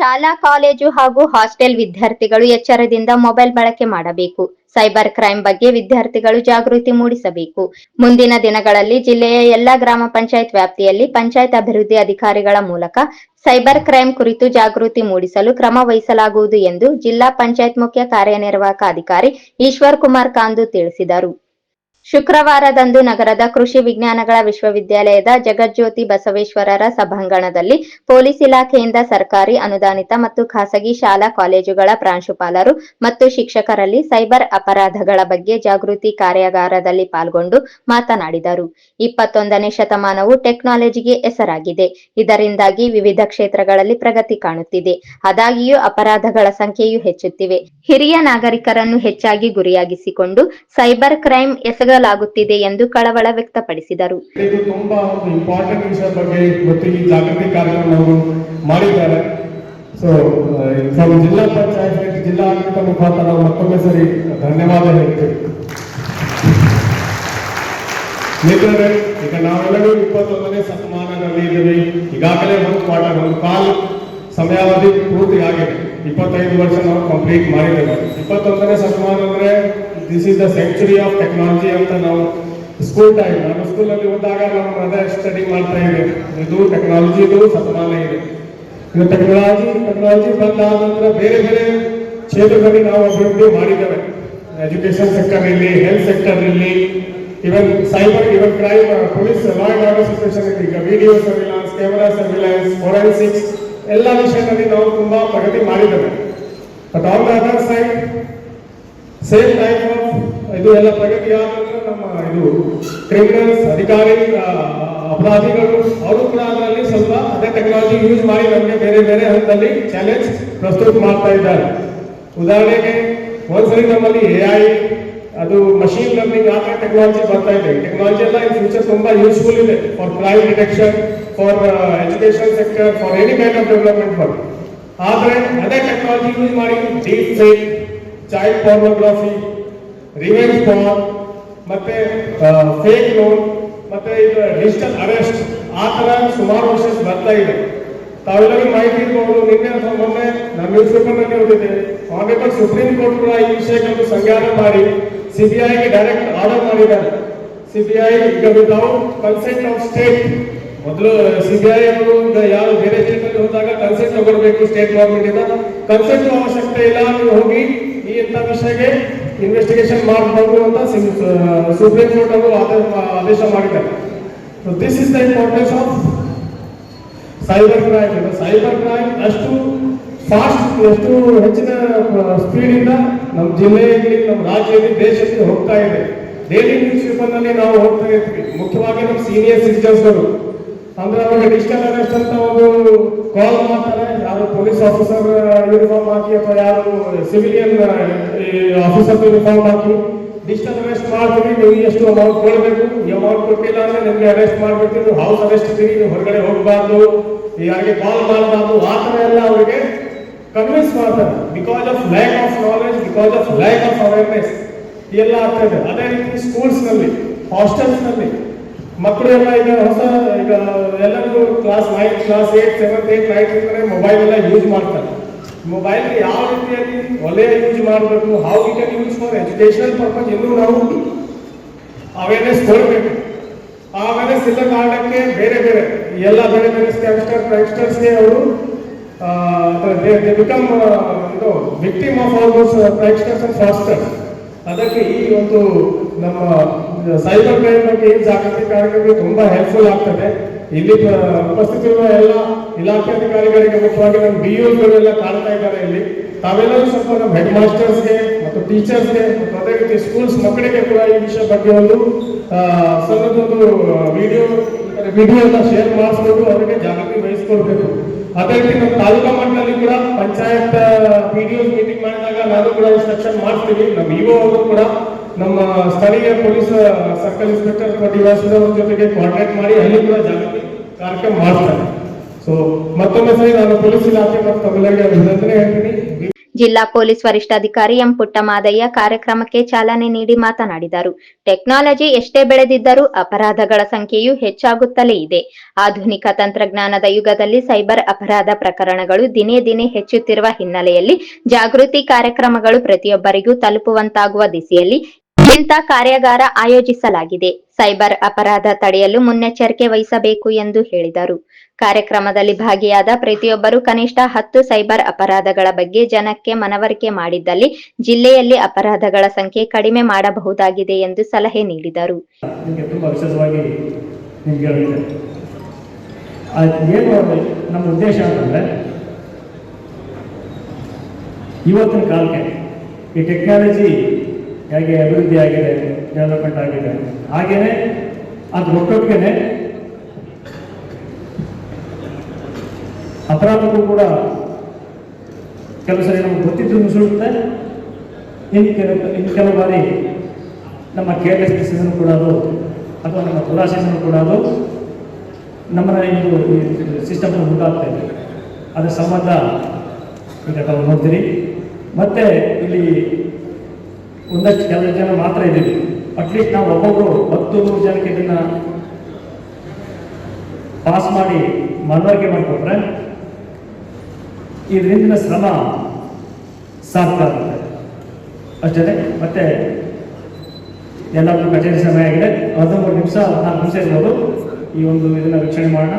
ಶಾಲಾ ಕಾಲೇಜು ಹಾಗೂ ಹಾಸ್ಟೆಲ್ ವಿದ್ಯಾರ್ಥಿಗಳು ಎಚ್ಚರದಿಂದ ಮೊಬೈಲ್ ಬಳಕೆ ಮಾಡಬೇಕು. ಸೈಬರ್ ಕ್ರೈಂ ಬಗ್ಗೆ ವಿದ್ಯಾರ್ಥಿಗಳು ಜಾಗೃತಿ ಮೂಡಿಸಬೇಕು. ಮುಂದಿನ ದಿನಗಳಲ್ಲಿ ಜಿಲ್ಲೆಯ ಎಲ್ಲಾ ಗ್ರಾಮ ಪಂಚಾಯತ್ ವ್ಯಾಪ್ತಿಯಲ್ಲಿ ಪಂಚಾಯತ್ ಅಭಿವೃದ್ಧಿ ಅಧಿಕಾರಿಗಳ ಮೂಲಕ ಸೈಬರ್ ಕ್ರೈಂ ಕುರಿತು ಜಾಗೃತಿ ಮೂಡಿಸಲು ಕ್ರಮ ವಹಿಸಲಾಗುವುದು ಎಂದು ಜಿಲ್ಲಾ ಪಂಚಾಯತ್ ಮುಖ್ಯ ಕಾರ್ಯನಿರ್ವಾಹಕ ಅಧಿಕಾರಿ ಈಶ್ವರ್ ಕುಮಾರ್ ಕಾಂದು ತಿಳಿಸಿದರು. ಶುಕ್ರವಾರದಂದು ನಗರದ ಕೃಷಿ ವಿಜ್ಞಾನಗಳ ವಿಶ್ವವಿದ್ಯಾಲಯದ ಜಗಜ್ಯೋತಿ ಬಸವೇಶ್ವರರ ಸಭಾಂಗಣದಲ್ಲಿ ಪೊಲೀಸ್ ಇಲಾಖೆಯಿಂದ ಸರ್ಕಾರಿ ಅನುದಾನಿತ ಮತ್ತು ಖಾಸಗಿ ಶಾಲಾ ಕಾಲೇಜುಗಳ ಪ್ರಾಂಶುಪಾಲರು ಮತ್ತು ಶಿಕ್ಷಕರಲ್ಲಿ ಸೈಬರ್ ಅಪರಾಧಗಳ ಬಗ್ಗೆ ಜಾಗೃತಿ ಕಾರ್ಯಾಗಾರದಲ್ಲಿ ಪಾಲ್ಗೊಂಡು ಮಾತನಾಡಿದರು. 21ನೇ ಶತಮಾನವು ಟೆಕ್ನಾಲಜಿಗೆ ಹೆಸರಾಗಿದೆ. ಇದರಿಂದಾಗಿ ವಿವಿಧ ಕ್ಷೇತ್ರಗಳಲ್ಲಿ ಪ್ರಗತಿ ಕಾಣುತ್ತಿದೆ. ಆದಾಗ್ಯೂ ಅಪರಾಧಗಳ ಸಂಖ್ಯೆಯೂ ಹೆಚ್ಚುತ್ತಿವೆ. ಹಿರಿಯ ನಾಗರಿಕರನ್ನು ಹೆಚ್ಚಾಗಿ ಗುರಿಯಾಗಿಸಿಕೊಂಡು ಸೈಬರ್ ಕ್ರೈಂ ಎಸಗಲಾಗುತ್ತಿದೆ ಎಂದು ಕಳವಳ ವ್ಯಕ್ತಪಡಿಸಿದರು. ಇದು ತುಂಬಾ ಒಂದು ಇಂಪಾರ್ಟೆಂಟ್ ವಿಷಯ ಬಗ್ಗೆ ಇವತ್ತು ಈ ಜಾಗೃತಿ ಕಾರ್ಯಕ್ರಮವನ್ನು ಮಾಡಿದ್ದಾರೆ. ಸೊ ಫ್ರಮ್ ಜಿಲ್ಲಾ ಪಂಚಾಯತ್ ಜಿಲ್ಲಾ ಆಡಳಿತ ಮುಖಾಂತರ ಮತ್ತೊಮ್ಮೆ ಸರಿ ಧನ್ಯವಾದ ಹೇಳ್ತೀವಿ. ಮಿತ್ರರೇ, ಈಗ ನಾವೆಲ್ಲರೂ 21ನೇ ಶತಮಾನದಲ್ಲಿ ಇದ್ದೀವಿ. ಈಗಾಗಲೇ ಒಂದು ಕಾಲ್ ಸಮಯಾವಧಿ ಪೂರ್ತಿ ಆಗಿದೆ. 25 ವರ್ಷ ನಾವು ಕಂಪ್ಲೀಟ್ ಮಾಡಿದ್ದೇವೆ. 21ನೇ ಶತಮಾನ ಅಂದ್ರೆ this is the century of technology ಅಂತ ನಾವು ಸ್ಕೂಲ್ ಟೈಮ್, ನಾನು ಸ್ಕೂಲಲ್ಲಿ ಹೋದಾಗ ನಾವು ಅದೇ ಸ್ಟಡಿ ಮಾಡ್ತಾ ಇದ್ದೇವೆ. ಇದು ಟೆಕ್ನಾಲಜಿದು ಶತಮಾನ ಇದೆ. ಇದು ಟೆಕ್ನಾಲಜಿ ಬಂದಾದ ನಂತರ ಬೇರೆ ಬೇರೆ ಕ್ಷೇತ್ರದಲ್ಲಿ ನಾವು ಅಭಿವೃದ್ಧಿ ಮಾಡಿದ್ದೇವೆ. ಎಜುಕೇಶನ್ ಸೆಕ್ಟರ್ ಇರಲಿ, ಹೆಲ್ತ್ ಸೆಕ್ಟರ್ ಇರಲಿ, even cyber, even crime, police law and order situation, ಈಗ video surveillance, camera surveillance, forensics ಎಲ್ಲ ವಿಷಯದಲ್ಲಿ ನಾವು ತುಂಬಾ ಪ್ರಗತಿ ಮಾಡಿದ್ದೇವೆ. But on the other side same type of ಇದು ಎಲ್ಲ ಪ್ರಗತಿ ಆದಂದ್ರೆ ನಮ್ಮ ಇದು ಕ್ರಿಮಿನಲ್ಸ್, ಅಪರಾಧಿಗಳು ಅವರು ಕೂಡ ಅದರಲ್ಲಿ ಸ್ವಲ್ಪ ಅದೇ ಟೆಕ್ನಾಲಜಿ ಯೂಸ್ ಮಾಡಿ ನಮಗೆ ಬೇರೆ ಬೇರೆ ಹಂತದಲ್ಲಿ ಚಾಲೆಂಜ್ ಪ್ರಸ್ತುತ ಮಾಡ್ತಾ ಇದ್ದಾರೆ. ಉದಾಹರಣೆಗೆ ಒಂದ್ಸರಿ ನಮ್ಮಲ್ಲಿ AI, ಅದು ಮಷೀನ್ ಲರ್ನಿಂಗ್ ಆ ಟೆಕ್ನಾಲಜಿ ಬರ್ತಾ ಇದೆ. ಟೆಕ್ನಾಲಜಿ ಎಲ್ಲ ಇನ್ ಫ್ಯೂಚರ್ ತುಂಬಾ ಯೂಸ್ಫುಲ್ ಇದೆ for crime detection, for education sector, for any kind of development work. ಆದ್ರೆ ಅದೇ ಟೆಕ್ನಾಲಜಿ ಯೂಸ್ ಮಾಡಿ deep fake, child pornography, revenge porn, ಮತ್ತೆ ಫೇಕ್ ಲೋನ್, ಮತ್ತೆ ಇದು ಡಿಜಿಟಲ್ ಅರೆಸ್ಟ್, ಆ ತರ ಸುಮಾರು ವರ್ಷ ಬರ್ತಾ ಇದೆ. ತಾವೆಲ್ಲರಿಗೂ ಮಾಹಿತಿ ಇರಬಹುದು. ಮೊನ್ನೆ ನಮ್ಮ ನ್ಯೂಸ್ ಪೇಪರ್ ನಲ್ಲಿ ಓದಿದೆ, ಆನರೇಬಲ್ ಸುಪ್ರೀಂ ಕೋರ್ಟ್ ಕೂಡ ಈ ವಿಷಯಗಳನ್ನು ಸಂಜ್ಞಾನ ಮಾಡಿ ಸಿಬಿಐಗೆ ಡೈರೆಕ್ಟ್ ಆರ್ಡರ್ ಮಾಡಿದ್ದಾರೆ. ಸಿಬಿಐ ಈಗ ವಿತೌಟ್ ಕನ್ಸೆಂಟ್ ಆಫ್ ಸ್ಟೇಟ್, ಮೊದಲು ಸಿಬಿಐ ಅವರು ಯಾರು ಬೇರೆ ದೇಶದಲ್ಲಿ ಹೋದಾಗ ಕನ್ಸೆಂಟ್ ತಗೊಳ್ಬೇಕು ಸ್ಟೇಟ್ ಗವರ್ಮೆಂಟ್ ಇಂದ. ಕನ್ಸೆಂಟ್ ಅವಶ್ಯಕತೆ ಇಲ್ಲ, ನೀವು ಹೋಗಿ ಈ ಇಂಥ ವಿಷಯಕ್ಕೆ ಇನ್ವೆಸ್ಟಿಗೇಷನ್ ಮಾಡಬಹುದು ಅಂತ ಸುಪ್ರೀಂ ಕೋರ್ಟ್ ಅವರು ಆದೇಶ ಮಾಡಿದ್ದಾರೆ. This is the importance of cyber crime. Cyber crime ಅಷ್ಟು ಫಾಸ್ಟ್, ಎಷ್ಟು ಹೆಚ್ಚಿನ ಸ್ಪೀಡ್ ಇಂದ ನಮ್ಮ ಜಿಲ್ಲೆಯಲ್ಲಿ, ನಮ್ಮ ರಾಜ್ಯದಲ್ಲಿ, ದೇಶಕ್ಕೆ ಹೋಗ್ತಾ ಇದೆ. ಡೈಲಿ ನ್ಯೂಸ್ ಪೇಪರ್ ನಲ್ಲಿ ನಾವು ಹೋಗ್ತಾ ಇರ್ತೀವಿ. ಮುಖ್ಯವಾಗಿ ನಮ್ಮ ಸೀನಿಯರ್ ಸಿಟಿಜನ್ಸ್ಗಳು ಅಂದ್ರೆ ಅವಾಗ ಡಿಜಿಟಲ್ ಅರೆಸ್ಟ್ ಅಂತ ಒಂದು ಕಾಲ್ ಮಾಡ್ತಾರೆ. ಯಾರು ಪೊಲೀಸ್ ಆಫೀಸರ್ ಯೂನಿಫಾರ್ಮ್ ಹಾಕಿ ಅಥವಾ ಯಾರು ಸಿವಿಲಿಯನ್ ಆಫೀಸರ್ ಯೂನಿಫಾರ್ಮ್ ಹಾಕಿ ಡಿಜಿಟಲ್ ಅರೆಸ್ಟ್ ಮಾಡ್ತೀವಿ, ನೀವು ಎಷ್ಟು ಅಮೌಂಟ್ ಕೊಡಬೇಕು, ಈ ಅಮೌಂಟ್ ಕೊಟ್ಟಿಲ್ಲ ಅಂದ್ರೆ ನಿಮ್ಗೆ ಅರೆಸ್ಟ್ ಮಾಡ್ಬಿಡ್ತೀವಿ, ನೀವು ಹೌಸ್ ಅರೆಸ್ಟ್ ಇದ್ದೀರಿ, ನೀವು ಹೊರಗಡೆ ಹೋಗಬಾರ್ದು, ಯಾರಿಗೆ ಕಾಲ್ ಮಾಡಬಾರ್ದು, ಆ ತರ ಎಲ್ಲ ಅವರಿಗೆ ಕನ್ವಿನ್ಸ್ ಮಾಡ್ತಾರೆ. Because of lack of knowledge, because of lack of awareness ಎಲ್ಲ ಆಗ್ತಾ ಇದೆ. ಅದೇ ರೀತಿ ಸ್ಕೂಲ್ಸ್ ನಲ್ಲಿ, ಹಾಸ್ಟೆಲ್ಸ್ ನಲ್ಲಿ ಮಕ್ಕಳು ಎಲ್ಲ ಈಗ ಎಲ್ಲರಿಗೂ class 9, class 8, 7th, 8th, 9th mobile ಎಲ್ಲ ಯೂಸ್ ಮಾಡ್ತಾರೆ. ಮೊಬೈಲ್ ಯಾವ ರೀತಿಯಲ್ಲಿ ಒಳ್ಳೆ ಯೂಸ್ ಮಾಡಬೇಕು, how we can use for educational purpose, ಇನ್ನೂ ನಾವು ಅವೇರ್ನೆಸ್ ಕೊಡಬೇಕು. ಆ ಅವೇರ್ನೆಸ್ ಇಲ್ಲ ಕಾರಣಕ್ಕೆ ಬೇರೆ ಬೇರೆ ಎಲ್ಲ ಬೇರೆ ಬೇರೆ ಸ್ಕ್ಯಾಮ್ಸ್ಟರ್ಸ್ಗೆ ಅವರು become victim of all those fraudsters and fraudsters. ಅದಕ್ಕೆ ಈ ಒಂದು ನಮ್ಮ ಸೈಬರ್ ಕ್ರೈಮ್ ಬಗ್ಗೆ ಈ ಜಾಗೃತಿ ಕಾರ್ಯಕ್ರಮ ತುಂಬಾ ಹೆಲ್ಪ್ಫುಲ್ ಆಗ್ತದೆ. ಇಲ್ಲಿ ಉಪಸ್ಥಿತಿರುವ ಎಲ್ಲ ಇಲಾಖೆ ಅಧಿಕಾರಿಗಳಿಗೆ, ಮುಖ್ಯವಾಗಿ ನಮ್ಮ BOಗಳೆಲ್ಲ ಕಾಣ್ತಾ ಇದ್ದಾರೆ ಇಲ್ಲಿ. ತಾವೆಲ್ಲರೂ ಸ್ವಲ್ಪ ನಮ್ಮ ಹೆಡ್ ಮಾಸ್ಟರ್ಸ್ಗೆ ಮತ್ತು ಟೀಚರ್ಸ್ಗೆ ಮತ್ತು ಅದೇ ರೀತಿ ಸ್ಕೂಲ್ಸ್ ಮಕ್ಕಳಿಗೆ ಕೂಡ ಈ ವಿಷಯ ಬಗ್ಗೆ ಒಂದು ಸಣ್ಣದೊಂದು ವಿಡಿಯೋ ಎಲ್ಲ ಶೇರ್ ಮಾಡಿಸ್ಬೇಕು, ಅವರಿಗೆ ಜಾಗೃತಿ ವಹಿಸ್ಕೊಳ್ಬೇಕು. ಅದೇ ರೀತಿ ನಮ್ಮ ತಾಲೂಕಾ ಮಟ್ಟದಲ್ಲಿ ಕೂಡ ಪಂಚಾಯತ್ PDO ಮೀಟಿಂಗ್ ಮಾಡಿದಾಗ ನಾನು ಕೂಡ ಇನ್ಸ್ಟ್ರಕ್ಷನ್ ಮಾಡ್ತೀವಿ. ನಮ್ಮ EO ಅವರು ಕೂಡ ನಮ್ಮ ಸ್ಥಳೀಯ ಪೊಲೀಸ್ ಸರ್ಕಲ್ ಇನ್ಸ್ಪೆಕ್ಟರ್ ಅಥವಾ DYSP ಅವರ ಜೊತೆಗೆ ಕಾಂಟ್ಯಾಕ್ಟ್ ಮಾಡಿ ಅಲ್ಲಿ ಕೂಡ ಜಾಗೃತಿ ಕಾರ್ಯಕ್ರಮ ಮಾಡ್ತಾರೆ. ಸೊ ಮತ್ತೊಮ್ಮೆ ಸರಿ ನಾನು ಪೊಲೀಸ್ ಇಲಾಖೆ ಮತ್ತು ತಮಿಳುನಾಡಿಗೆ ಅಭಿನಂದನೆ ಹೇಳ್ತೀನಿ. ಜಿಲ್ಲಾ ಪೊಲೀಸ್ ವರಿಷ್ಠಾಧಿಕಾರಿ ಎಂ ಪುಟ್ಟಮಾದಯ್ಯ ಕಾರ್ಯಕ್ರಮಕ್ಕೆ ಚಾಲನೆ ನೀಡಿ ಮಾತನಾಡಿದರು. ಟೆಕ್ನಾಲಜಿ ಎಷ್ಟೇ ಬೆಳೆದಿದ್ದರೂ ಅಪರಾಧಗಳ ಸಂಖ್ಯೆಯೂ ಹೆಚ್ಚಾಗುತ್ತಲೇ ಇದೆ. ಆಧುನಿಕ ತಂತ್ರಜ್ಞಾನದ ಯುಗದಲ್ಲಿ ಸೈಬರ್ ಅಪರಾಧ ಪ್ರಕರಣಗಳು ದಿನೇ ದಿನೇ ಹೆಚ್ಚುತ್ತಿರುವ ಹಿನ್ನೆಲೆಯಲ್ಲಿ ಜಾಗೃತಿ ಕಾರ್ಯಕ್ರಮಗಳು ಪ್ರತಿಯೊಬ್ಬರಿಗೂ ತಲುಪುವಂತಾಗುವ ದಿಸೆಯಲ್ಲಿ ಇಂಥ ಕಾರ್ಯಾಗಾರ ಆಯೋಜಿಸಲಾಗಿದೆ. ಸೈಬರ್ ಅಪರಾಧ ತಡೆಯಲು ಮುನ್ನೆಚ್ಚರಿಕೆ ವಹಿಸಬೇಕು ಎಂದು ಹೇಳಿದರು. ಕಾರ್ಯಕ್ರಮದಲ್ಲಿ ಭಾಗಿಯಾದ ಪ್ರತಿಯೊಬ್ಬರು ಕನಿಷ್ಠ 10 ಸೈಬರ್ ಅಪರಾಧಗಳ ಬಗ್ಗೆ ಜನಕ್ಕೆ ಮನವರಿಕೆ ಮಾಡಿದ್ದಲ್ಲಿ ಜಿಲ್ಲೆಯಲ್ಲಿ ಅಪರಾಧಗಳ ಸಂಖ್ಯೆ ಕಡಿಮೆ ಮಾಡಬಹುದಾಗಿದೆ ಎಂದು ಸಲಹೆ ನೀಡಿದರು. ನಮ್ಮ ಉದ್ದೇಶ ಅಂತಂದ್ರೆ ಇವತ್ತಿನ ಕಾಲಕ್ಕೆ ಈ ಟೆಕ್ನಾಲಜಿ ಹೇಗೆ ಅಭಿವೃದ್ಧಿ ಆಗಿದೆ, ಡೆವಲಪ್ಮೆಂಟ್ ಆಗಿದೆ, ಹಾಗೇನೆ ಅದು ಒಟ್ಟೊಟ್ಟಿಗೆ ಅಪರಾಧಕ್ಕೂ ಕೂಡ ಕೆಲವು ಸರಿ ನಮ್ಗೆ ಗೊತ್ತಿದ್ದು ನುಸುಳುತ್ತೆ. ಇನ್ನು ಕೆಲವು ಬಾರಿ ನಮ್ಮ ಕೇರ್ಲೆಸ್ನೆಸ್ ಕೂಡ ಅದು ಅಥವಾ ನಮ್ಮ ದುರಾಸೆಯನ್ನು ಕೂಡ ಅದು ನಮ್ಮನ್ನ ಇದು ಸಿಸ್ಟಮ್ ಉಂಟಾಗ್ತಾ ಇದೆ. ಅದರ ಸಂಬಂಧ ಈಗ ತಾವು ನೋಡ್ತೀರಿ. ಮತ್ತೆ ಇಲ್ಲಿ ಒಂದಷ್ಟು ಕೆಲವು ಜನ ಮಾತ್ರ ಇದ್ದೀವಿ. ಅಟ್ಲೀಸ್ಟ್ ನಾವು ಒಬ್ಬೊಬ್ಬರು 10-100 ಜನಕ್ಕೆ ಇದನ್ನ ಪಾಸ್ ಮಾಡಿ ಮನವರಿಕೆ ಮಾಡಿಕೊಟ್ರೆ ಇದರಿಂದ ಶ್ರಮ ಸಾರ್ಥಕ ಆಗುತ್ತೆ ಅಷ್ಟೇ. ಮತ್ತೆ ಎಲ್ಲರಿಗೂ ಕಚೇರಿ ಸಮಯ ಆಗಿದೆ. 13 ನಿಮಿಷ 14 ನಿಮಿಷ ಇರ್ಬೋದು. ಈ ಒಂದು ಇದನ್ನ ವೀಕ್ಷಣೆ ಮಾಡೋಣ.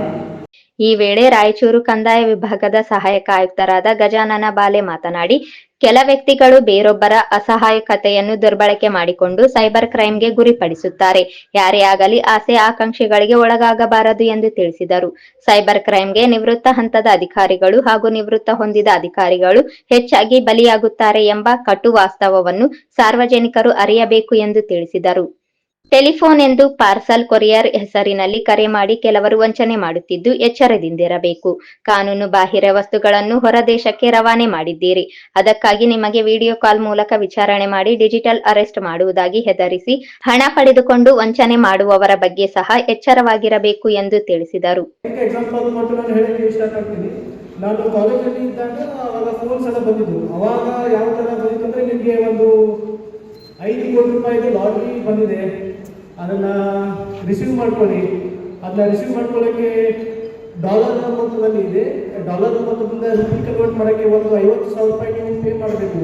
ಈ ವೇಳೆ ರಾಯಚೂರು ಕಂದಾಯ ವಿಭಾಗದ ಸಹಾಯಕ ಆಯುಕ್ತರಾದ ಗಜಾನನ ಬಾಲೆ ಮಾತನಾಡಿ, ಕೆಲ ವ್ಯಕ್ತಿಗಳು ಬೇರೊಬ್ಬರ ಅಸಹಾಯಕತೆಯನ್ನು ದುರ್ಬಳಕೆ ಮಾಡಿಕೊಂಡು ಸೈಬರ್ ಕ್ರೈಂಗೆ ಗುರಿಪಡಿಸುತ್ತಾರೆ. ಯಾರೇ ಆಗಲಿ ಆಸೆ ಆಕಾಂಕ್ಷೆಗಳಿಗೆ ಒಳಗಾಗಬಾರದು ಎಂದು ತಿಳಿಸಿದರು. ಸೈಬರ್ ಕ್ರೈಂಗೆ ನಿವೃತ್ತ ಹಂತದ ಅಧಿಕಾರಿಗಳು ಹಾಗೂ ನಿವೃತ್ತ ಹೊಂದಿದ ಅಧಿಕಾರಿಗಳು ಹೆಚ್ಚಾಗಿ ಬಲಿಯಾಗುತ್ತಾರೆ ಎಂಬ ಕಟು ವಾಸ್ತವವನ್ನು ಸಾರ್ವಜನಿಕರು ಅರಿಯಬೇಕು ಎಂದು ತಿಳಿಸಿದರು. ಟೆಲಿಫೋನ್ ಎಂದು ಪಾರ್ಸಲ್ ಕೊರಿಯರ್ ಹೆಸರಿನಲ್ಲಿ ಕರೆ ಮಾಡಿ ಕೆಲವರು ವಂಚನೆ ಮಾಡುತ್ತಿದ್ದು ಎಚ್ಚರದಿಂದಿರಬೇಕು. ಕಾನೂನು ಬಾಹಿರ ವಸ್ತುಗಳನ್ನು ಹೊರದೇಶಕ್ಕೆ ರವಾನೆ ಮಾಡಿದ್ದೀರಿ, ಅದಕ್ಕಾಗಿ ನಿಮಗೆ ವಿಡಿಯೋ ಕಾಲ್ ಮೂಲಕ ವಿಚಾರಣೆ ಮಾಡಿ ಡಿಜಿಟಲ್ ಅರೆಸ್ಟ್ ಮಾಡುವುದಾಗಿ ಹೆದರಿಸಿ ಹಣ ಪಡೆದುಕೊಂಡು ವಂಚನೆ ಮಾಡುವವರ ಬಗ್ಗೆ ಸಹ ಎಚ್ಚರವಾಗಿರಬೇಕು ಎಂದು ತಿಳಿಸಿದರು. ನಾನು ಕಾಲೇಜಲ್ಲಿ ಇದ್ದಾಗ ಅವಾಗ ಫೋನ್ಸ್ ಎಲ್ಲ ಬಂದಿದ್ದು. ಅವಾಗ ಯಾವ ತರ ಬಂದಿತ್ತು ಅಂದ್ರೆ ನಿಮಗೆ ಒಂದು 5 ಕೋಟಿ ರೂಪಾಯಿದು ಲಾಟ್ರಿ ಬಂದಿದೆ, ಅದನ್ನ ರಿಸೀವ್ ಮಾಡ್ಕೊಳ್ಳಿ. ಅದನ್ನ ರಿಸೀವ್ ಮಾಡ್ಕೊಳ್ಳೋಕ್ಕೆ ಡಾಲರ್ ಮೊತ್ತದಲ್ಲಿ ಇದೆ, ಡಾಲರ್ ಮೊತ್ತದಿಂದ ರುಪಿ ಕನ್ವರ್ಟ್ ಮಾಡೋಕ್ಕೆ ಒಂದು 50,000 ರೂಪಾಯಿ ನೀವು ಪೇ ಮಾಡಬೇಕು.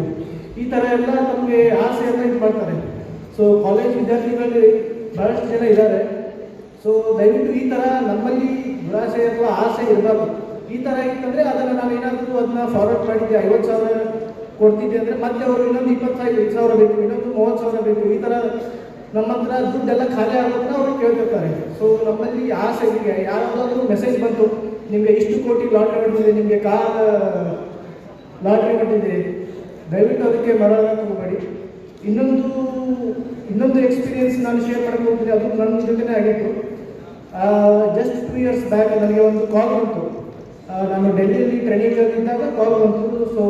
ಈ ಥರ ಎಲ್ಲ ನಮಗೆ ಆಸೆಯನ್ನು ಇದು ಮಾಡ್ತಾರೆ. ಸೊ ಕಾಲೇಜ್ ವಿದ್ಯಾರ್ಥಿಗಳಲ್ಲಿ ಬಹಳಷ್ಟು ಜನ ಇದ್ದಾರೆ. ಸೊ ದಯವಿಟ್ಟು ಈ ಥರ ನಮ್ಮಲ್ಲಿ ದುರಾಸೆ ಅಥವಾ ಆಸೆ ಇರಬಾರ್ದು. ಈ ಥರ ಇತ್ತಂದರೆ ಅದನ್ನು ನಾವು ಏನಾದರೂ ಅದನ್ನ ಫಾರ್ವರ್ಡ್ ಮಾಡಿದ್ದೆ 50,000 ಕೊಡ್ತಿದ್ದೆ ಅಂದರೆ ಮತ್ತೆ ಅವರು ಇನ್ನೊಂದು 25,000 ಬೇಕು, ಇನ್ನೊಂದು 30,000 ಬೇಕು. ಈ ಥರ ನಮ್ಮ ಹತ್ರ ದುಡ್ಡೆಲ್ಲ ಖಾಲಿ ಆಗೋದನ್ನ ಅವರು ಕೇಳ್ತಿರ್ತಾರೆ. ಸೊ ನಮ್ಮಲ್ಲಿ ಆಸೆ ಇದೆ, ಯಾರಾದರೂ ಮೆಸೇಜ್ ಬಂತು ನಿಮಗೆ ಇಷ್ಟು ಕೋಟಿ ಲಾಟ್ರಿ ಹೊಡೆದಿದೆ, ನಿಮಗೆ ಕಾರ್ ಲಾಟ್ರಿ ಹೊಡೆದಿದೆ, ದಯವಿಟ್ಟು ಅದಕ್ಕೆ ಮರಣ ತಗೋಬೇಡಿ. ಇನ್ನೊಂದು ಎಕ್ಸ್ಪೀರಿಯನ್ಸ್ ನಾನು ಶೇರ್ ಮಾಡಕ್ಕೆ ಹೋಗ್ತೀನಿ. ಅದು ನನ್ನ ಜೊತೆನೇ ಆಗಿತ್ತು. ಜಸ್ಟ್ 2 years ಬ್ಯಾಕ್ ನನಗೆ ಒಂದು ಕಾಲ್ ಬಂತು. ನಾನು ಡೆಲ್ಲಿಯಲ್ಲಿ ಟ್ರೈನಿಂಗಲ್ಲಿದ್ದಾಗ ಕಾಲ್ ಬಂತು. ಸೊ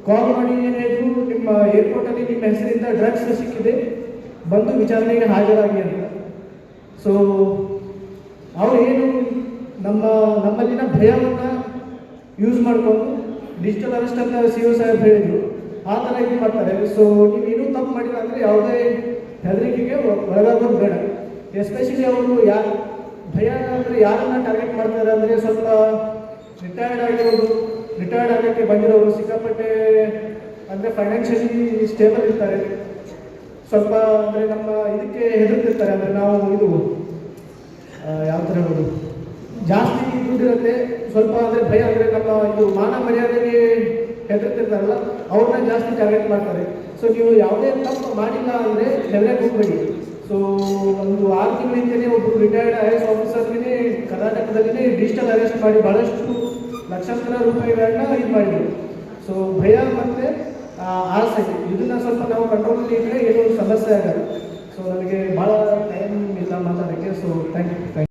ಕಾಲ್ ಮಾಡಿ ಏನಾಯಿತು, ನಿಮ್ಮ ಏರ್ಪೋರ್ಟಲ್ಲಿ ನಿಮ್ಮ ಹೆಸರಿಂದ ಡ್ರಗ್ಸ್ ಸಿಕ್ಕಿದೆ, ಬಂದು ವಿಚಾರಣೆಗೆ ಹಾಜರಾಗಿ ಅಂತ. ಸೊ ಅವರು ಏನು ನಮ್ಮಲ್ಲಿನ ಭಯವನ್ನು ಯೂಸ್ ಮಾಡಿಕೊಂಡು ಡಿಜಿಟಲ್ ಅರೆಸ್ಟ್ ಅಂತ CO ಸಾಹೇಬ್ ಹೇಳಿದರು, ಆ ಥರ ಇದು ಮಾಡ್ತಾರೆ. ಸೊ ನೀವೇನೂ ತಪ್ಪು ಮಾಡಿಲ್ಲ ಅಂದರೆ ಯಾವುದೇ ಹೆದರಿಕೆಗೆ ಒಳಗಾಗೋದು ಬೇಡ. ಎಸ್ಪೆಷಲಿ ಅವರು ಭಯ ಅಂದರೆ ಯಾರನ್ನ ಟಾರ್ಗೆಟ್ ಮಾಡ್ತಾರೆ ಅಂದರೆ ಸ್ವಲ್ಪ ರಿಟೈರ್ಡ್ ಆಗೋಕ್ಕೆ ಬಂದಿರೋರು, ಸಿಕ್ಕಾಪಟ್ಟೆ ಅಂದರೆ ಫೈನಾನ್ಷಿಯಲಿ ಸ್ಟೇಬಲ್ ಇರ್ತಾರೆ, ಸ್ವಲ್ಪ ಅಂದರೆ ನಮ್ಮ ಇದಕ್ಕೆ ಹೆದರ್ತಿರ್ತಾರೆ. ಅಂದರೆ ನಾವು ಇದು ಯಾವ ಥರ ಹೇಳೋದು, ಜಾಸ್ತಿ ದುಡ್ಡಿರುತ್ತೆ, ಸ್ವಲ್ಪ ಅಂದರೆ ಭಯ ಅಂದರೆ ನಮ್ಮ ಇದು ಮಾನ ಮರ್ಯಾದೆಗೆ ಹೆದರ್ತಿರ್ತಾರಲ್ಲ, ಅವ್ರನ್ನ ಜಾಸ್ತಿ ಟಾರ್ಗೆಟ್ ಮಾಡ್ತಾರೆ. ಸೊ ನೀವು ಯಾವುದೇ ತಪ್ಪು ಮಾಡಿಲ್ಲ ಅಂದರೆ ಹೆದರಕ್ಕೆ ಹೋಗಬೇಡಿ. ಸೊ ಒಂದು 6 ತಿಂಗಳಿಂದಲೇ ಒಬ್ಬರು ರಿಟೈರ್ಡ್ IAS ಆಫೀಸರ್ಗೆ ಕರ್ನಾಟಕದಲ್ಲಿ ಡಿಜಿಟಲ್ ಅರೆಸ್ಟ್ ಮಾಡಿ ಭಾಳಷ್ಟು ಲಕ್ಷಾಂತರ ರೂಪಾಯಿಗಳನ್ನ ಇದು ಮಾಡಿದರು. ಸೊ ಭಯ ಮತ್ತು ಆಸೆ ಇದನ್ನ ಸ್ವಲ್ಪ ನಾವು ಕಂಟ್ರೋಲಲ್ಲಿ ಇದ್ದರೆ ಏನೂ ಸಮಸ್ಯೆ ಆಗಲ್ಲ. ಸೊ ನನಗೆ ಭಾಳ ಟೈಮ್ ಇಲ್ಲ ಮಾತಾಡೋಕ್ಕೆ. So thank you.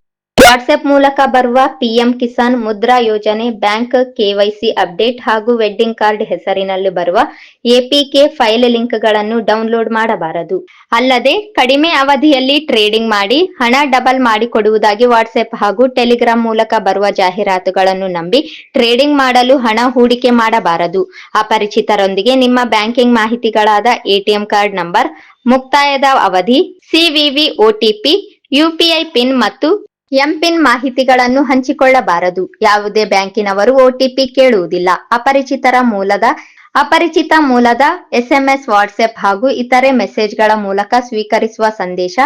ವಾಟ್ಸ್ಆಪ್ ಮೂಲಕ ಬರುವ ಪಿಎಂ ಕಿಸಾನ್ ಮುದ್ರಾ ಯೋಜನೆ, ಬ್ಯಾಂಕ್ ಕೆವೈಸಿ ಅಪ್ಡೇಟ್ ಹಾಗೂ ವೆಡ್ಡಿಂಗ್ ಕಾರ್ಡ್ ಹೆಸರಿನಲ್ಲಿ ಬರುವ ಎಪಿಕೆ ಫೈಲ್ ಲಿಂಕ್ಗಳನ್ನು ಡೌನ್ಲೋಡ್ ಮಾಡಬಾರದು. ಅಲ್ಲದೆ ಕಡಿಮೆ ಅವಧಿಯಲ್ಲಿ ಟ್ರೇಡಿಂಗ್ ಮಾಡಿ ಹಣ ಡಬಲ್ ಮಾಡಿಕೊಡುವುದಾಗಿ ವಾಟ್ಸ್ಆಪ್ ಹಾಗೂ ಟೆಲಿಗ್ರಾಂ ಮೂಲಕ ಬರುವ ಜಾಹೀರಾತುಗಳನ್ನು ನಂಬಿ ಟ್ರೇಡಿಂಗ್ ಮಾಡಲು ಹಣ ಹೂಡಿಕೆ ಮಾಡಬಾರದು. ಅಪರಿಚಿತರೊಂದಿಗೆ ನಿಮ್ಮ ಬ್ಯಾಂಕಿಂಗ್ ಮಾಹಿತಿಗಳಾದ ಎಟಿಎಂ ಕಾರ್ಡ್ ನಂಬರ್, ಮುಕ್ತಾಯದ ಅವಧಿ, ಸಿವಿವಿ, ಒಟಿಪಿ, ಯುಪಿಐ ಪಿನ್ ಮತ್ತು ಎಂಪಿನ್ ಮಾಹಿತಿಗಳನ್ನು ಹಂಚಿಕೊಳ್ಳಬಾರದು. ಯಾವುದೇ ಬ್ಯಾಂಕಿನವರು ಒಟಿಪಿ ಕೇಳುವುದಿಲ್ಲ. ಅಪರಿಚಿತ ಮೂಲದ ಎಸ್ಎಂಎಸ್, ವಾಟ್ಸ್ಆಪ್ ಹಾಗೂ ಇತರೆ ಮೆಸೇಜ್ಗಳ ಮೂಲಕ ಸ್ವೀಕರಿಸುವ ಸಂದೇಶ,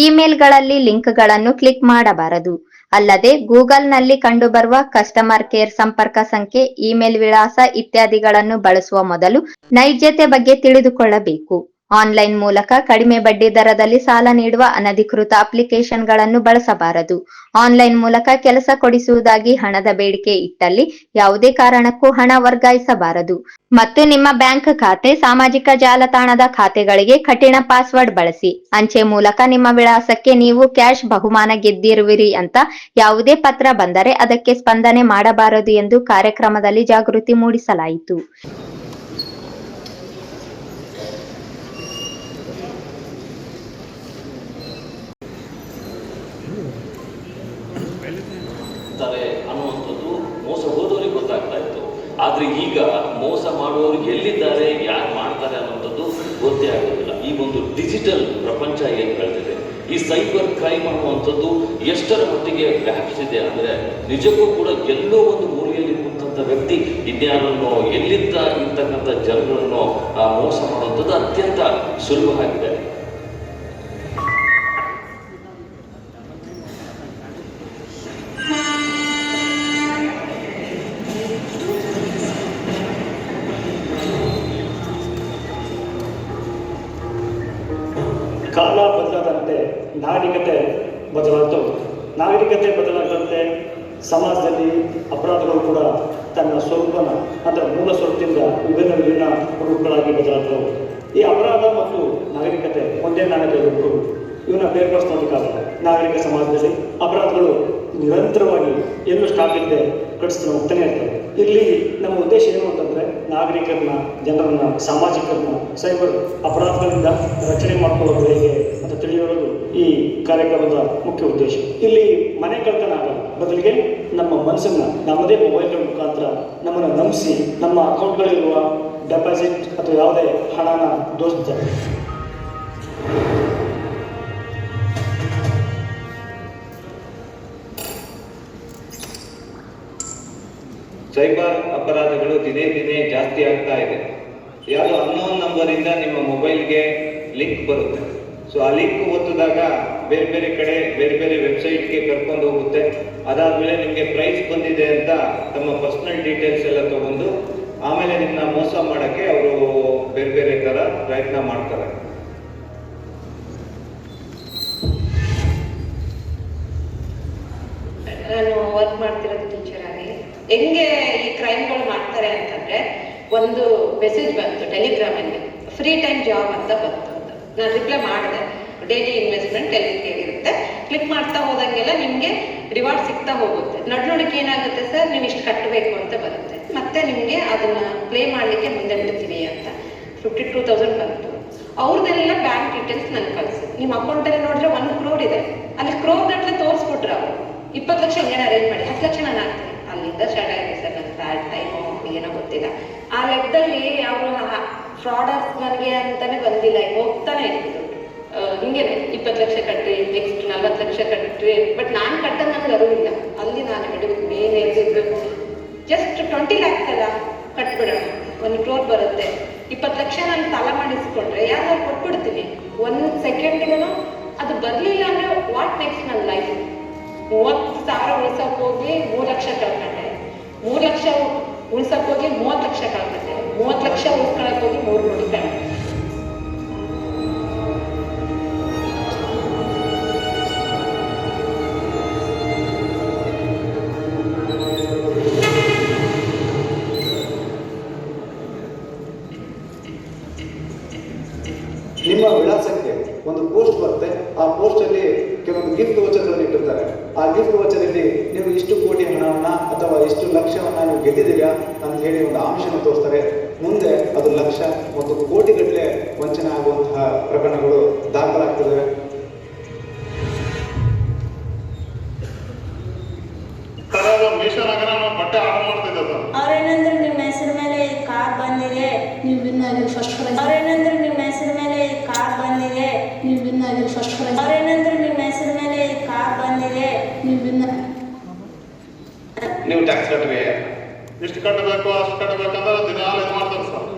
ಇಮೇಲ್ಗಳಲ್ಲಿ ಲಿಂಕ್ಗಳನ್ನು ಕ್ಲಿಕ್ ಮಾಡಬಾರದು. ಅಲ್ಲದೆ ಗೂಗಲ್ನಲ್ಲಿ ಕಂಡುಬರುವ ಕಸ್ಟಮರ್ ಕೇರ್ ಸಂಪರ್ಕ ಸಂಖ್ಯೆ, ಇಮೇಲ್ ವಿಳಾಸ ಇತ್ಯಾದಿಗಳನ್ನು ಬಳಸುವ ಮೊದಲು ನೈಜತೆ ಬಗ್ಗೆ ತಿಳಿದುಕೊಳ್ಳಬೇಕು. ಆನ್ಲೈನ್ ಮೂಲಕ ಕಡಿಮೆ ಬಡ್ಡಿ ದರದಲ್ಲಿ ಸಾಲ ನೀಡುವ ಅನಧಿಕೃತ ಅಪ್ಲಿಕೇಶನ್ಗಳನ್ನು ಬಳಸಬಾರದು. ಆನ್ಲೈನ್ ಮೂಲಕ ಕೆಲಸ ಕೊಡಿಸುವುದಾಗಿ ಹಣದ ಬೇಡಿಕೆ ಇಟ್ಟಲ್ಲಿ ಯಾವುದೇ ಕಾರಣಕ್ಕೂ ಹಣ ವರ್ಗಾಯಿಸಬಾರದು. ಮತ್ತು ನಿಮ್ಮ ಬ್ಯಾಂಕ್ ಖಾತೆ, ಸಾಮಾಜಿಕ ಜಾಲತಾಣದ ಖಾತೆಗಳಿಗೆ ಕಠಿಣ ಪಾಸ್ವರ್ಡ್ ಬಳಸಿ. ಅಂಚೆ ಮೂಲಕ ನಿಮ್ಮ ವಿಳಾಸಕ್ಕೆ ನೀವು ಕ್ಯಾಶ್ ಬಹುಮಾನ ಗೆದ್ದಿರುವಿರಿ ಅಂತ ಯಾವುದೇ ಪತ್ರ ಬಂದರೆ ಅದಕ್ಕೆ ಸ್ಪಂದನೆ ಮಾಡಬಾರದು ಎಂದು ಕಾರ್ಯಕ್ರಮದಲ್ಲಿ ಜಾಗೃತಿ ಮೂಡಿಸಲಾಯಿತು. ಅನ್ನುವಂಥದ್ದು ಮೋಸ ಹೋದವರಿಗೆ ಗೊತ್ತಾಗ್ತಾ ಇತ್ತು. ಆದ್ರೆ ಈಗ ಮೋಸ ಮಾಡುವವರು ಎಲ್ಲಿದ್ದಾರೆ, ಯಾರು ಮಾಡ್ತಾರೆ ಅನ್ನುವಂಥದ್ದು ಗೊತ್ತೇ ಆಗೋದಿಲ್ಲ. ಈ ಒಂದು ಡಿಜಿಟಲ್ ಪ್ರಪಂಚ ಏನು ಬೆಳೆದಿದೆ, ಈ ಸೈಬರ್ ಕ್ರೈಮ್ ಅನ್ನುವಂಥದ್ದು ಎಷ್ಟರ ಮಟ್ಟಿಗೆ ವ್ಯಾಪಿಸಿದೆ ಅಂದ್ರೆ ನಿಜಕ್ಕೂ ಕೂಡ ಎಲ್ಲೋ ಒಂದು ಮೂಲೆಯಲ್ಲಿ ಕೂತಂತ ವ್ಯಕ್ತಿ ಇನ್ಯಾರನ್ನೋ ಎಲ್ಲಿದ್ದ ಇರ್ತಕ್ಕಂಥ ಜನರನ್ನು ಮೋಸ ಮಾಡುವಂಥದ್ದು ಅತ್ಯಂತ ಸುಲಭ ಆಗಿದೆ. ಕಾಲ ಬದಲಾದಂತೆ ನಾಗರಿಕತೆ ಬದಲಾದಂತೆ ಸಮಾಜದಲ್ಲಿ ಅಪರಾಧಗಳು ಕೂಡ ತನ್ನ ಸ್ವರೂಪನ ಅಂದರೆ ಮೂಲ ಸ್ವರೂಪದಿಂದ ವಿಭಿನ್ನ ರೂಪಗಳಾಗಿ ಬದಲಾಗ್ತವೆ. ಈ ಅಪರಾಧ ಮತ್ತು ನಾಗರಿಕತೆ ಒಂದೇ ನಾಣ್ಯದ ರೂಪಗಳು. ಇವನ್ನ ಬೇರ್ಪಡಿಸೋದಕ್ಕಾಗಲ್ಲ. ನಾಗರಿಕ ಸಮಾಜದಲ್ಲಿ ಅಪರಾಧಗಳು ನಿರಂತರವಾಗಿ ಎಲ್ಲೂ ಸ್ಟಾಪ್ ಇಲ್ಲದೆ ಕಟ್ಟಿಸ್ಕೊಂಡು ಹೋಗ್ತಾನೆ ಇರ್ತವೆ. ಇಲ್ಲಿ ನಮ್ಮ ಉದ್ದೇಶ ಏನು ಅಂತಂದರೆ ನಾಗರಿಕರನ್ನ, ಜನರನ್ನ, ಸಾಮಾಜಿಕರನ್ನ ಸೈಬರ್ ಅಪರಾಧಗಳಿಂದ ರಕ್ಷಣೆ ಮಾಡ್ಕೊಳ್ಳೋದು ಹೇಗೆ ಅಂತ ತಿಳಿಯೋದು ಈ ಕಾರ್ಯಕ್ರಮದ ಮುಖ್ಯ ಉದ್ದೇಶ. ಇಲ್ಲಿ ಮನೆ ಕಳ್ತನ ಆಗಲ್ಲ, ಬದಲಿಗೆ ನಮ್ಮ ಮನಸ್ಸನ್ನ ನಮ್ಮದೇ ಮೊಬೈಲ್ಗಳ ಮುಖಾಂತರ ನಮ್ಮನ್ನು ನಂಬಿಸಿ ನಮ್ಮ ಅಕೌಂಟ್ಗಳಿರುವ ಡೆಪಾಸಿಟ್ ಅಥವಾ ಯಾವುದೇ ಹಣನ ದೋಚ್ತಾರೆ. ಸೈಬರ್ ಅಪರಾಧಗಳು ದಿನೇ ದಿನೇ ಜಾಸ್ತಿ ಆಗ್ತಾ ಇದೆ. ಯಾವುದೋ ಅನ್ನೋನ್ ನಂಬರಿಂದ ನಿಮ್ಮ ಮೊಬೈಲ್ಗೆ ಲಿಂಕ್ ಬರುತ್ತೆ. ಸೊ ಆ ಲಿಂಕ್ ಒತ್ತಿದಾಗ ಬೇರೆ ಬೇರೆ ಕಡೆ ಬೇರೆ ಬೇರೆ ವೆಬ್ಸೈಟ್ಗೆ ಕರ್ಕೊಂಡು ಹೋಗುತ್ತೆ. ಅದಾದಮೇಲೆ ನಿಮಗೆ ಪ್ರೈಸ್ ಬಂದಿದೆ ಅಂತ ತಮ್ಮ ಪರ್ಸನಲ್ ಡೀಟೇಲ್ಸ್ ಎಲ್ಲ ತಗೊಂಡು ಆಮೇಲೆ ನಿಮ್ಮನ್ನ ಮೋಸ ಮಾಡೋಕ್ಕೆ ಅವರು ಬೇರೆ ಬೇರೆ ಥರ ಪ್ರಯತ್ನ ಮಾಡ್ತಾರೆ. ನಾನು ವರ್ಕ್ ಮಾಡ್ತಿರೋದು ಟೀಚರ್ ಆಗಿ. ಹೆಂಗೆ ಈ ಕ್ರೈಮ್ಗಳು ಮಾಡ್ತಾರೆ ಅಂತಂದ್ರೆ, ಒಂದು ಮೆಸೇಜ್ ಬಂತು ಟೆಲಿಗ್ರಾಮಲ್ಲಿ, ಫ್ರೀ ಟೈಮ್ ಜಾಬ್ ಅಂತ ಬಂತು ಅಂತ. ನಾನು ರಿಪ್ಲೈ ಮಾಡಿದೆ. ಡೈಲಿ ಇನ್ವೆಸ್ಟ್ಮೆಂಟ್ ಇರುತ್ತೆ, ಕ್ಲಿಕ್ ಮಾಡ್ತಾ ಹೋದಂಗೆಲ್ಲ ನಿಮಗೆ ರಿವಾರ್ಡ್ ಸಿಗ್ತಾ ಹೋಗುತ್ತೆ. ನಡುನಡುಕ್ಕೆ ಏನಾಗುತ್ತೆ ಸರ್, ನೀವು ಇಷ್ಟು ಕಟ್ಟಬೇಕು ಅಂತ ಬರುತ್ತೆ. ಮತ್ತೆ ನಿಮಗೆ ಅದನ್ನ ಪ್ಲೇ ಮಾಡಲಿಕ್ಕೆ ಮುಂದೆ ಬಿಡ್ತೀವಿ ಅಂತ 52,000 ಬಂತು. ಅವ್ರದ್ದೆಲ್ಲ ಬ್ಯಾಂಕ್ ಡೀಟೇಲ್ಸ್ ನನಗೆ ಕಳಿಸಿ. ನಿಮ್ಮ ಅಕೌಂಟಲ್ಲಿ ನೋಡಿದ್ರೆ 1 crore ಇದೆ, ಅಲ್ಲಿ ಕ್ರೋರ್ ಗಟ್ಟಲೆ ತೋರಿಸ್ಬಿಟ್ರೆ ಅವರು 20 ಲಕ್ಷ ಹೆಂಗೇನ ಅರೇಂಜ್ ಮಾಡಿ 10 ಲಕ್ಷ ನಾನು ಹಾಕ್ತೀನಿ. ಅಲ್ಲಿಂದ ಸ್ಟಾರ್ಟ್ ಆಗಿದೆ ಸರ್ ನನ್ನ ಸ್ಟಾರ್ಟ್ ಟೈಮು, ಏನೋ ಗೊತ್ತಿಲ್ಲ. ಆ ಲೆಕ್ಕದಲ್ಲಿ ಅವರು ಫ್ರಾಡರ್ಸ್ ನನಗೆ ಅಂತಾನೆ ಬಂದಿಲ್ಲ, ಹೋಗ್ತಾನೆ ಇತ್ತು. ಹಿಂಗೇನೆ 20 ಲಕ್ಷ ಕಟ್ಟಿ, ನೆಕ್ಸ್ಟ್ 40 ಲಕ್ಷ ಕಟ್ಟಿ, ಬಟ್ ನಾನು ಕಟ್ಟೋದು ನನಗೆ ಅರಿವಿಲ್ಲ. ಅಲ್ಲಿ ನಾನು ಹಿಡಿದು ಮೇನ್ ಎಲ್ಲಿದ್ದು ಜಸ್ಟ್ 20 lakhs ಅಲ್ಲ ಕಟ್ಬಿಡೋಣ, 1 crore ಬರುತ್ತೆ. 20 ಲಕ್ಷ ನಾನು ಸಾಲ ಮಾಡಿಸ್ಕೊಂಡ್ರೆ ಯಾರು ಕೊಟ್ಬಿಡ್ತೀನಿ. 1 ಸೆಕೆಂಡ್ಗೂ ಅದು ಬರಲಿಲ್ಲ ಅಂದ್ರೆ ವಾಟ್ ನೆಕ್ಸ್ಟ್ ನನ್ನ ಲೈಫ್? 30,000 ಉಳ್ಸಕ್ ಹೋಗಿ 3 ಲಕ್ಷ ಕಳ್ಕೊಂಡೆ, 3 ಲಕ್ಷ ಉಳ್ಸಕ್ ಹೋಗಿ 30 ಲಕ್ಷ ಕಳ್ಕೊಂಡೆ, 30 ಲಕ್ಷ ಉಳ್ಸ್ಕೊಳಕ್ ಹೋಗಿ 3 ಕೋಟಿ ಕಳ್ಕೊಂಡೆ. ನಿಮ್ಮ ವಿಳಾಸಕ್ಕೆ ಒಂದು ಪೋಸ್ಟ್ ಬರುತ್ತೆ. ಆ ಪೋಸ್ಟಲ್ಲಿ ಕೆಲವೊಂದು ಗಿಫ್ಟ್ ವಚನಗಳನ್ನು ಇಟ್ಟಿರ್ತಾರೆ. ಆ ಗಿಫ್ಟ್ ವಚನದಲ್ಲಿ ನೀವು ಇಷ್ಟು ಕೋಟಿ ಹಣವನ್ನ ಅಥವಾ ಇಷ್ಟು ಲಕ್ಷವನ್ನ ನೀವು ಗೆದ್ದಿದ್ದೀರಾ ಅಂತ ಹೇಳಿ ಒಂದು ಅಂಶನ ತೋರಿಸ್ತಾರೆ. ಮುಂದೆ ಅದು ಲಕ್ಷ ಮತ್ತು ಕೋಟಿಗಟ್ಟಲೆ ವಂಚನೆ ಆಗುವಂತಹ ಪ್ರಕರಣಗಳು ದಾಖಲಾಗ್ತದೆ. ಬಟ್ಟೆ ಆರ್ಡರ್ ಮಾಡ್ತಿದ್ದೆ ಸರ್. ಅವ್ರೇನಂದ್ರೆ ನಿಮ್ಮ ಹೆಸರು ಮೇಲೆ ಕಾರ್ ಬಂದಿದೆ, ನೀವು ವಿನ್ ಆಗಿರಿ ಫಸ್ಟ್ ಪ್ರೈಸ್. ಅವ್ರೇನಂದ್ರೆ ನಿಮ್ಮ ಹೆಸರು ಮೇಲೆ ಕಾರ್ ಬಂದಿದೆ, ನೀವು ವಿನ್ ಆಗಿರಿ ಫಸ್ಟ್ ಪ್ರೈಸ್. ಅವ್ರೇನಂದ್ರೆ ನಿಮ್ಮ ಹೆಸರು ಮೇಲೆ ಕಾರ್ ಬಂದಿದೆ, ನೀವು ವಿನ್. ನೀವು ಟ್ಯಾಕ್ಸ್ ಕಟ್ಟಬೇಕು, ಇಷ್ಟು ಕಟ್ಟಬೇಕು ಅಷ್ಟು ಕಟ್ಟಬೇಕಂದ್ರೆ ದಿನಾಲು ಇದು ಮಾಡ್ತಾರೆ ಸರ್.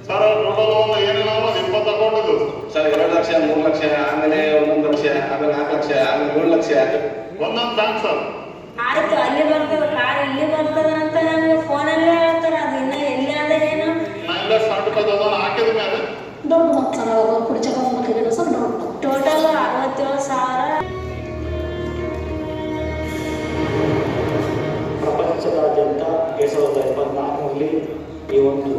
ಸರ್ ಟೋಟಲ್ ಒಂದು ಏನೇನೋ 20 ಅಕೌಂಟ್ ಇದು ಸರ್. 2 ಲಕ್ಷ 3 ಲಕ್ಷ ಆಮೇಲೆ 1 ಲಕ್ಷ ಆಮೇಲೆ 4 ಲಕ್ಷ ಆಮೇಲೆ 7 ಲಕ್ಷ ಒಂದೊಂದು ಬ್ಯಾಂಕ್ ಸರ್. ಆಯ್ತು, ಅಲ್ಲಿ ಬರ್ತದ ಕಾರ್, ಇಲ್ಲಿ ಬರ್ತದ ಅಂತ ನಮ್ಗೆ ಫೋನಲ್ಲೇ ಹೇಳ್ತಾರೆ. ಅದು ಇನ್ನ ಎಲ್ಲಿ ಅದ ಏನು 9 ಲಕ್ಷ ಸರ್ಟಿಫಿಕೇಟ್ ಅದನ್ನು ಹಾಕಿದ ಮೇಲೆ ದೊಡ್ಡ ಮೊತ್ತ ಸರ್. ಅವಾಗ ಕುಡಿ ಚೆಕ್ ಮಾಡ್ತಿದ್ದೀವಿ ಸರ್. ಟೋಟಲ್ 67,000. ಪ್ರಪಂಚದಾದ್ಯಂತ 2024ರಲ್ಲಿ ಈ ಒಂದು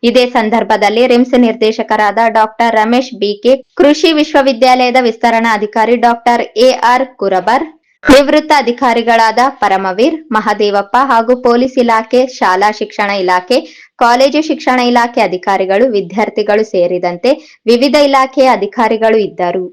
ಇದೇ ಸಂದರ್ಭದಲ್ಲಿ ರಿಮ್ಸ್ ನಿರ್ದೇಶಕರಾದ ಡಾಕ್ಟರ್ ರಮೇಶ್ ಬಿಕೆ, ಕೃಷಿ ವಿಶ್ವವಿದ್ಯಾಲಯದ ವಿಸ್ತರಣಾ ಅಧಿಕಾರಿ ಡಾಕ್ಟರ್ ಎಆರ್ ಕುರಬರ್, ನಿವೃತ್ತ ಅಧಿಕಾರಿಗಳಾದ ಪರಮವೀರ್, ಮಹದೇವಪ್ಪ ಹಾಗೂ ಪೊಲೀಸ್ ಇಲಾಖೆ, ಶಾಲಾ ಶಿಕ್ಷಣ ಇಲಾಖೆ, ಕಾಲೇಜು ಶಿಕ್ಷಣ ಇಲಾಖೆ ಅಧಿಕಾರಿಗಳು, ವಿದ್ಯಾರ್ಥಿಗಳು ಸೇರಿದಂತೆ ವಿವಿಧ ಇಲಾಖೆಯ ಅಧಿಕಾರಿಗಳು ಇದ್ದರು.